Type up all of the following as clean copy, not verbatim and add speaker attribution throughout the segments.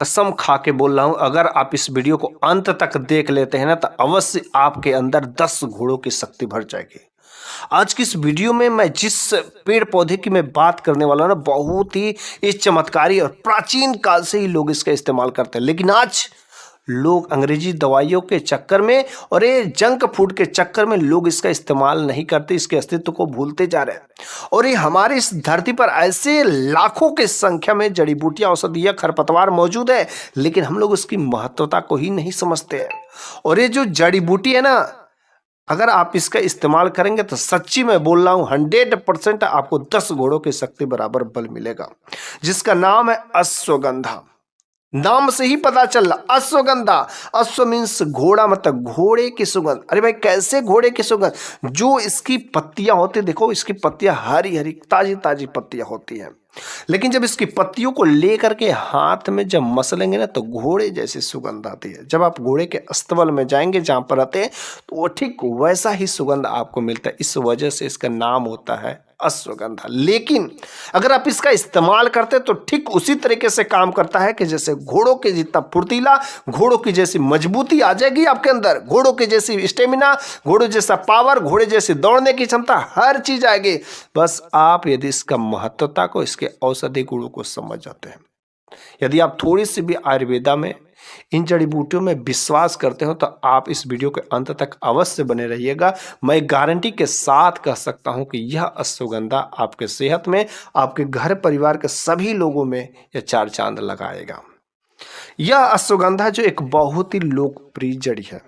Speaker 1: कसम खा के बोल रहा हूं, अगर आप इस वीडियो को अंत तक देख लेते हैं ना तो अवश्य आपके अंदर 10 घोड़ों की शक्ति भर जाएगी। आज की इस वीडियो में मैं जिस पेड़ पौधे की मैं बात करने वाला हूं ना, बहुत ही इस चमत्कारी और प्राचीन काल से ही लोग इसका इस्तेमाल करते हैं, लेकिन आज लोग अंग्रेजी दवाइयों के चक्कर में और ये जंक फूड के चक्कर में लोग इसका इस्तेमाल नहीं करते, इसके अस्तित्व को भूलते जा रहे हैं। और ये हमारे इस धरती पर ऐसे लाखों की संख्या में जड़ी बूटियां, औषधियां, खरपतवार मौजूद है, लेकिन हम लोग उसकी महत्वता को ही नहीं समझते हैं। और ये जो जड़ी बूटी है ना, अगर आप इसका इस्तेमाल करेंगे तो सच्ची मैं बोल रहा हूं 100% आपको 10 घोड़ों की शक्ति बराबर बल मिलेगा, जिसका नाम है अश्वगंधा। नाम से ही पता चल रहा, अश्वगंधा। अश्व मीन्स घोड़ा, मतलब घोड़े की सुगंध। अरे भाई, कैसे घोड़े की सुगंध? जो इसकी पत्तियां होती, देखो इसकी पत्तियां हरी हरी ताजी ताजी पत्तियां होती हैं, लेकिन जब इसकी पत्तियों को लेकर के हाथ में जब मसलेंगे ना तो घोड़े जैसी सुगंध आती है। जब आप घोड़े के अस्तबल में जाएंगे जहां पर रहते हैं तो वो ठीक वैसा ही सुगंध आपको मिलता है। इस वजह से इसका नाम होता है अश्वगंधा। लेकिन अगर आप इसका इस्तेमाल करते तो ठीक उसी तरीके से काम करता है कि जैसे घोड़ों के जितना फुर्तीला, घोड़ों की जैसी मजबूती आ जाएगी आपके अंदर, घोड़ों की जैसी स्टेमिना, घोड़ों जैसा पावर, घोड़े जैसी दौड़ने की क्षमता, हर चीज आएगी। बस आप यदि इसका महत्वता को, इसके औषधि गुणों को समझ जाते हैं, यदि आप थोड़ी सी भी आयुर्वेदा में, इन जड़ी बूटियों में विश्वास करते हो, तो आप इस वीडियो के अंत तक अवश्य बने रहिएगा। मैं गारंटी के साथ कह सकता हूं कि यह अश्वगंधा आपके सेहत में, आपके घर परिवार के सभी लोगों में यह चार चांद लगाएगा। यह अश्वगंधा जो एक बहुत ही लोकप्रिय जड़ी है,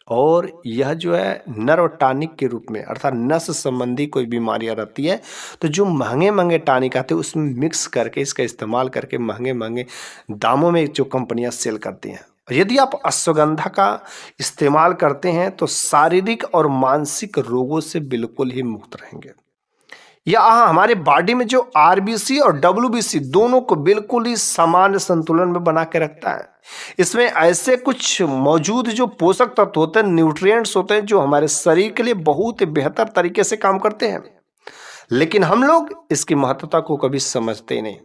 Speaker 1: और यह जो है नर्व टॉनिक के रूप में, अर्थात नस संबंधी कोई बीमारियां रहती है तो जो महंगे महंगे टॉनिक आते हैं उसमें मिक्स करके, इसका इस्तेमाल करके महंगे महंगे दामों में जो कंपनियां सेल करती हैं। यदि आप अश्वगंधा का इस्तेमाल करते हैं तो शारीरिक और मानसिक रोगों से बिल्कुल ही मुक्त रहेंगे। यह हमारे बॉडी में जो आरबीसी और डब्ल्यूबीसी दोनों को बिल्कुल ही सामान्य संतुलन में बना के रखता है। इसमें ऐसे कुछ मौजूद जो पोषक तत्व होते हैं, न्यूट्रिएंट्स होते हैं, जो हमारे शरीर के लिए बहुत ही बेहतर तरीके से काम करते हैं, लेकिन हम लोग इसकी महत्वता को कभी समझते ही नहीं।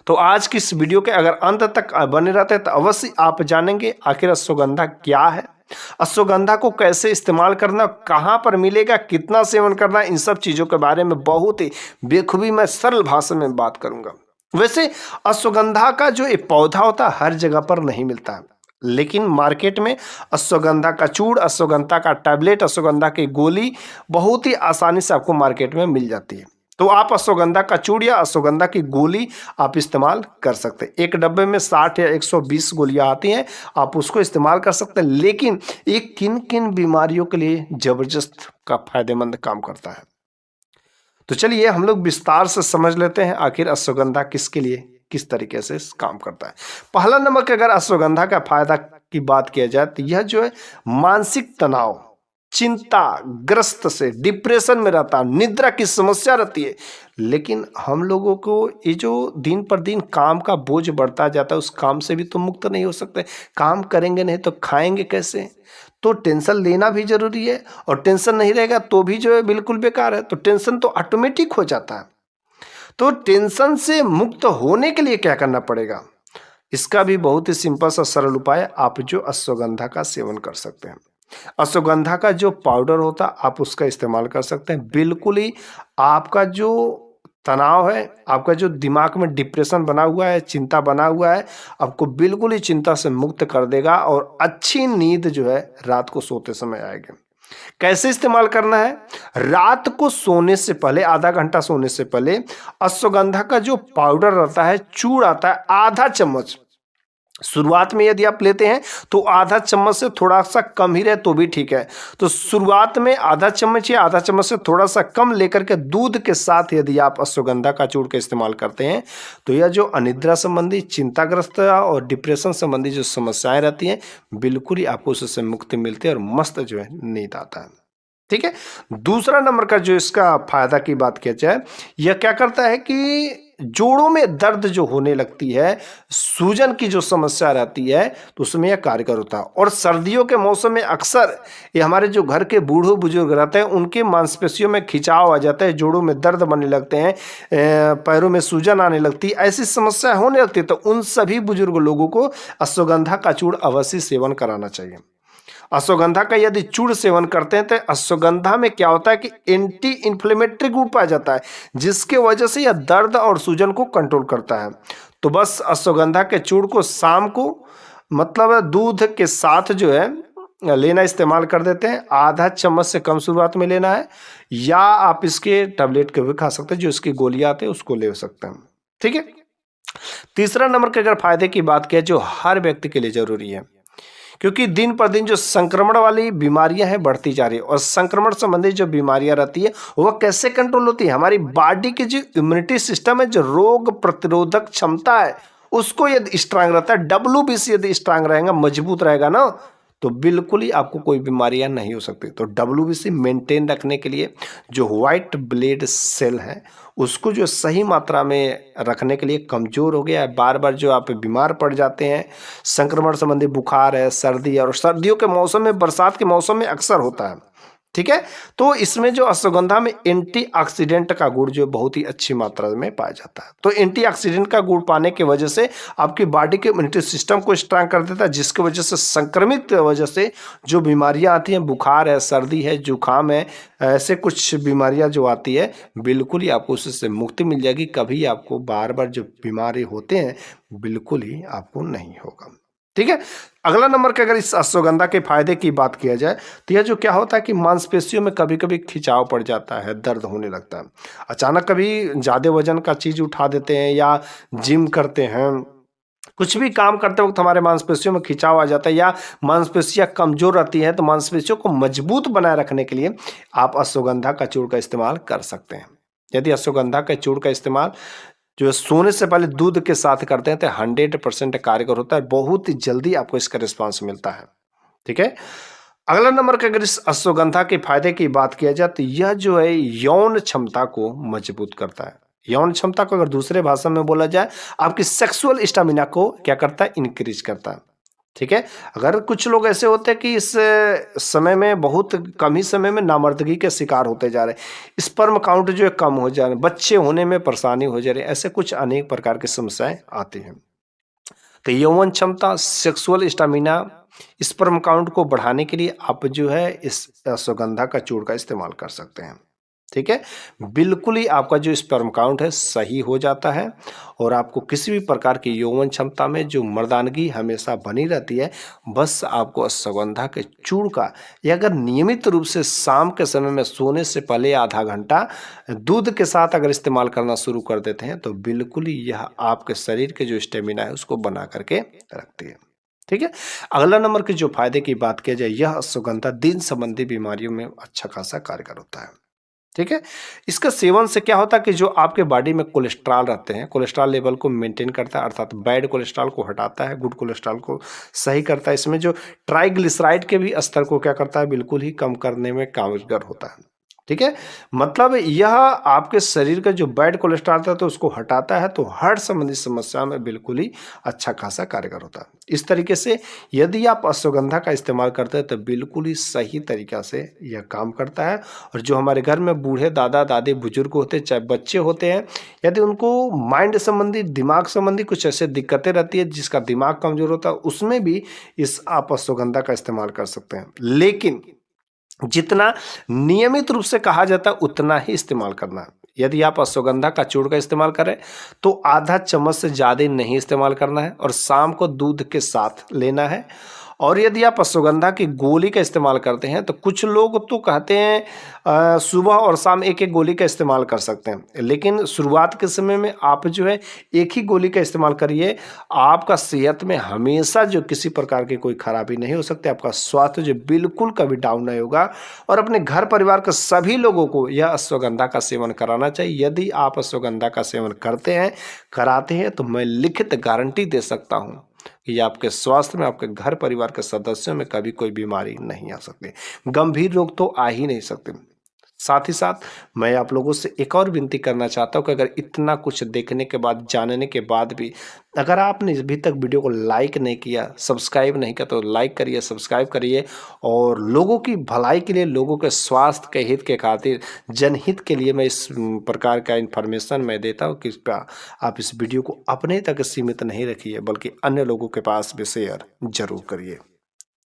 Speaker 1: तो आज की इस वीडियो के अगर अंत तक बने रहते हैं तो अवश्य आप जानेंगे आखिर अश्वगंधा क्या है, अश्वगंधा को कैसे इस्तेमाल करना, कहां पर मिलेगा, कितना सेवन करना, इन सब चीजों के बारे में बहुत ही बेखूबी मैं सरल भाषा में बात करूंगा। वैसे अश्वगंधा का जो एक पौधा होता है हर जगह पर नहीं मिलता है, लेकिन मार्केट में अश्वगंधा का चूड़, अश्वगंधा का टैबलेट, अश्वगंधा की गोली बहुत ही आसानी से आपको मार्केट में मिल जाती है। तो आप अश्वगंधा का चूड़ या अश्वगंधा की गोली आप इस्तेमाल कर सकते हैं। एक डब्बे में 60 या 120 गोलियां आती हैं, आप उसको इस्तेमाल कर सकते हैं, लेकिन ये किन किन बीमारियों के लिए जबरदस्त का फायदेमंद काम करता है। तो चलिए हम लोग विस्तार से समझ लेते हैं आखिर अश्वगंधा किसके लिए, किस तरीके से काम करता है। पहला नंबर के अगर अश्वगंधा का फायदा की बात किया जाए तो यह जो है मानसिक तनाव, चिंता ग्रस्त से, डिप्रेशन में रहता, निद्रा की समस्या रहती है, लेकिन हम लोगों को ये जो दिन पर दिन काम का बोझ बढ़ता जाता है, उस काम से भी तो मुक्त नहीं हो सकते। काम करेंगे नहीं तो खाएंगे कैसे? तो टेंशन लेना भी जरूरी है, और टेंशन नहीं रहेगा तो भी जो है बिल्कुल बेकार है। तो टेंशन तो ऑटोमेटिक हो जाता है। तो टेंशन से मुक्त होने के लिए क्या करना पड़ेगा? इसका भी बहुत ही सिंपल सा सरल उपाय, आप जो अश्वगंधा का सेवन कर सकते हैं। अश्वगंधा का जो पाउडर होता है आप उसका इस्तेमाल कर सकते हैं। बिल्कुल ही आपका जो तनाव है, आपका जो दिमाग में डिप्रेशन बना हुआ है, चिंता बना हुआ है, आपको बिल्कुल ही चिंता से मुक्त कर देगा, और अच्छी नींद जो है रात को सोते समय आएगी। कैसे इस्तेमाल करना है? रात को सोने से पहले, आधा घंटा सोने से पहले अश्वगंधा का जो पाउडर रहता है, चूड़ आता है, आधा चम्मच, शुरुआत में यदि आप लेते हैं तो आधा चम्मच से थोड़ा सा कम ही रहे तो भी ठीक है। तो शुरुआत में आधा चम्मच या आधा चम्मच से थोड़ा सा कम लेकर के दूध के साथ यदि आप अश्वगंधा का चूर्ण का इस्तेमाल करते हैं तो यह जो अनिद्रा संबंधी, चिंताग्रस्त और डिप्रेशन संबंधी जो समस्याएं रहती हैं, बिल्कुल ही आपको उससे मुक्ति मिलती है और मस्त जो है नींद आता है। ठीक है। दूसरा नंबर का जो इसका फायदा की बात किया जाए, यह क्या करता है कि जोड़ों में दर्द जो होने लगती है, सूजन की जो समस्या रहती है, तो उसमें यह कारगर होता है। और सर्दियों के मौसम में अक्सर ये हमारे जो घर के बूढ़े बुजुर्ग रहते हैं उनके मांसपेशियों में खिंचाव आ जाता है, जोड़ों में दर्द बनने लगते हैं, पैरों में सूजन आने लगती है, ऐसी समस्या होने लगती है। तो उन सभी बुजुर्ग लोगों को अश्वगंधा का चूर्ण अवश्य सेवन कराना चाहिए। अश्वगंधा का यदि चूर्ण सेवन करते हैं तो अश्वगंधा में क्या होता है कि एंटी इन्फ्लेमेटरी गुण पाया जाता है, जिसके वजह से यह दर्द और सूजन को कंट्रोल करता है। तो बस अश्वगंधा के चूर्ण को शाम को मतलब दूध के साथ जो है लेना इस्तेमाल कर देते हैं। आधा चम्मच से कम शुरुआत में लेना है, या आप इसके टैबलेट के भी खा सकते हैं, जो इसकी गोलियां आती है उसको ले सकते हैं। ठीक है। तीसरा नंबर के अगर फायदे की बात किया, जो हर व्यक्ति के लिए जरूरी है, क्योंकि दिन पर दिन जो संक्रमण वाली बीमारियां हैं बढ़ती जा रही है, और संक्रमण संबंधी जो बीमारियां रहती है वह कैसे कंट्रोल होती है, हमारी बॉडी की जो इम्यूनिटी सिस्टम है, जो रोग प्रतिरोधक क्षमता है, उसको यदि स्ट्रांग रहता है, WBC यदि स्ट्रांग रहेगा, मजबूत रहेगा ना, तो बिल्कुल ही आपको कोई बीमारियां नहीं हो सकती। तो WBC मेंटेन रखने के लिए जो व्हाइट ब्लड सेल है उसको जो सही मात्रा में रखने के लिए, कमजोर हो गया है, बार बार जो आप बीमार पड़ जाते हैं, संक्रमण संबंधी बुखार है, सर्दी है, और सर्दियों के मौसम में, बरसात के मौसम में अक्सर होता है। ठीक है। तो इसमें जो अश्वगंधा में एंटीऑक्सीडेंट का गुण जो बहुत ही अच्छी मात्रा में पाया जाता है। तो एंटीऑक्सीडेंट का गुण पाने की वजह से आपकी बॉडी के इम्यूनिटी सिस्टम को स्ट्रांग कर देता है, जिसकी वजह से संक्रमित की वजह से जो बीमारियां आती हैं, बुखार है, सर्दी है, जुकाम है, ऐसे कुछ बीमारियां जो आती है, बिल्कुल ही आपको उससे मुक्ति मिल जाएगी। कभी आपको बार बार जो बीमारी होते हैं बिल्कुल ही आपको नहीं होगा। ठीक है। अगला नंबर के अगर इस अश्वगंधा के फायदे की बात किया जाए, तो यह जो क्या होता है कि मांसपेशियों में कभी कभी खिंचाव पड़ जाता है, दर्द होने लगता है, अचानक कभी ज्यादा वजन का चीज उठा देते हैं या जिम करते हैं, कुछ भी काम करते वक्त हमारे मांसपेशियों में खिंचाव आ जाता है, या मांसपेशियां कमजोर रहती हैं, तो मांसपेशियों को मजबूत बनाए रखने के लिए आप अश्वगंधा का चूर्ण का इस्तेमाल कर सकते हैं। यदि अश्वगंधा के चूर्ण का इस्तेमाल जो सोने से पहले दूध के साथ करते हैं तो 100% कारगर होता है, बहुत ही जल्दी आपको इसका रिस्पांस मिलता है। ठीक है। अगला नंबर के अगर इस अश्वगंधा के फायदे की बात किया जाए, तो यह जो है यौन क्षमता को मजबूत करता है। यौन क्षमता को अगर दूसरे भाषा में बोला जाए, आपकी सेक्सुअल स्टेमिना को क्या करता है, इंक्रीज करता है। ठीक है। अगर कुछ लोग ऐसे होते हैं कि इस समय में, बहुत कम ही समय में नामर्दगी के शिकार होते जा रहे हैं, स्पर्म काउंट जो है कम हो जा रहे हैं, बच्चे होने में परेशानी हो जा रही है, ऐसे कुछ अनेक प्रकार की समस्याएं आती हैं। तो यौवन क्षमता, सेक्सुअल स्टामिना, स्पर्म काउंट को बढ़ाने के लिए आप जो है इस अश्वगंधा का चूर्ण का इस्तेमाल कर सकते हैं। ठीक है। बिल्कुल ही आपका जो स्पर्म काउंट है सही हो जाता है, और आपको किसी भी प्रकार की यौवन क्षमता में जो मर्दानगी हमेशा बनी रहती है, बस आपको अश्वगंधा के चूर्ण का, या अगर नियमित रूप से शाम के समय में सोने से पहले आधा घंटा दूध के साथ अगर इस्तेमाल करना शुरू कर देते हैं, तो बिल्कुल ही यह आपके शरीर के जो स्टेमिना है उसको बना करके रखती है। ठीक है। अगला नंबर के जो फायदे की बात किया जाए, यह अश्वगंधा दिन संबंधी बीमारियों में अच्छा खासा कारगर होता है। ठीक है। इसका सेवन से क्या होता है कि जो आपके बॉडी में कोलेस्ट्रॉल रहते हैं, कोलेस्ट्रॉल लेवल को मेंटेन करता है, अर्थात बैड कोलेस्ट्रॉल को हटाता है, गुड कोलेस्ट्रॉल को सही करता है। इसमें जो ट्राइग्लिसराइड के भी स्तर को क्या करता है, बिल्कुल ही कम करने में कारगर होता है। ठीक है। मतलब यह आपके शरीर का जो बैड कोलेस्ट्रॉल था तो उसको हटाता है, तो हार्ट संबंधी समस्या में बिल्कुल ही अच्छा खासा कारगर होता है। इस तरीके से यदि आप अश्वगंधा का इस्तेमाल करते हैं तो बिल्कुल ही सही तरीका से यह काम करता है। और जो हमारे घर में बूढ़े दादा दादी बुजुर्ग होते हैं, चाहे बच्चे होते हैं, यदि उनको माइंड संबंधी, दिमाग संबंधी कुछ ऐसे दिक्कतें रहती है, जिसका दिमाग कमजोर होता है, उसमें भी इस आप अश्वगंधा का इस्तेमाल कर सकते हैं। लेकिन जितना नियमित रूप से कहा जाता है उतना ही इस्तेमाल करना है। यदि आप अश्वगंधा का चूर्ण का इस्तेमाल करें तो आधा चम्मच से ज़्यादा नहीं इस्तेमाल करना है, और शाम को दूध के साथ लेना है। और यदि आप अश्वगंधा की गोली का इस्तेमाल करते हैं, तो कुछ लोग तो कहते हैं सुबह और शाम एक एक गोली का इस्तेमाल कर सकते हैं, लेकिन शुरुआत के समय में आप जो है एक ही गोली का इस्तेमाल करिए। आपका सेहत में हमेशा जो किसी प्रकार की कोई खराबी नहीं हो सकती, आपका स्वास्थ्य जो बिल्कुल कभी डाउन नहीं होगा। और अपने घर परिवार के सभी लोगों को यह अश्वगंधा का सेवन कराना चाहिए। यदि आप अश्वगंधा का सेवन करते हैं, कराते हैं, तो मैं लिखित गारंटी दे सकता हूँ कि आपके स्वास्थ्य में, आपके घर परिवार के सदस्यों में कभी कोई बीमारी नहीं आ सकती, गंभीर रोग तो आ ही नहीं सकते। साथ ही साथ मैं आप लोगों से एक और विनती करना चाहता हूँ कि अगर इतना कुछ देखने के बाद, जानने के बाद भी अगर आपने अभी तक वीडियो को लाइक नहीं किया, सब्सक्राइब नहीं किया, तो लाइक करिए, सब्सक्राइब करिए। और लोगों की भलाई के लिए, लोगों के स्वास्थ्य के हित के खातिर, जनहित के लिए मैं इस प्रकार का इन्फॉर्मेशन मैं देता हूँ कि आप इस वीडियो को अपने तक सीमित नहीं रखिए, बल्कि अन्य लोगों के पास भी शेयर जरूर करिए।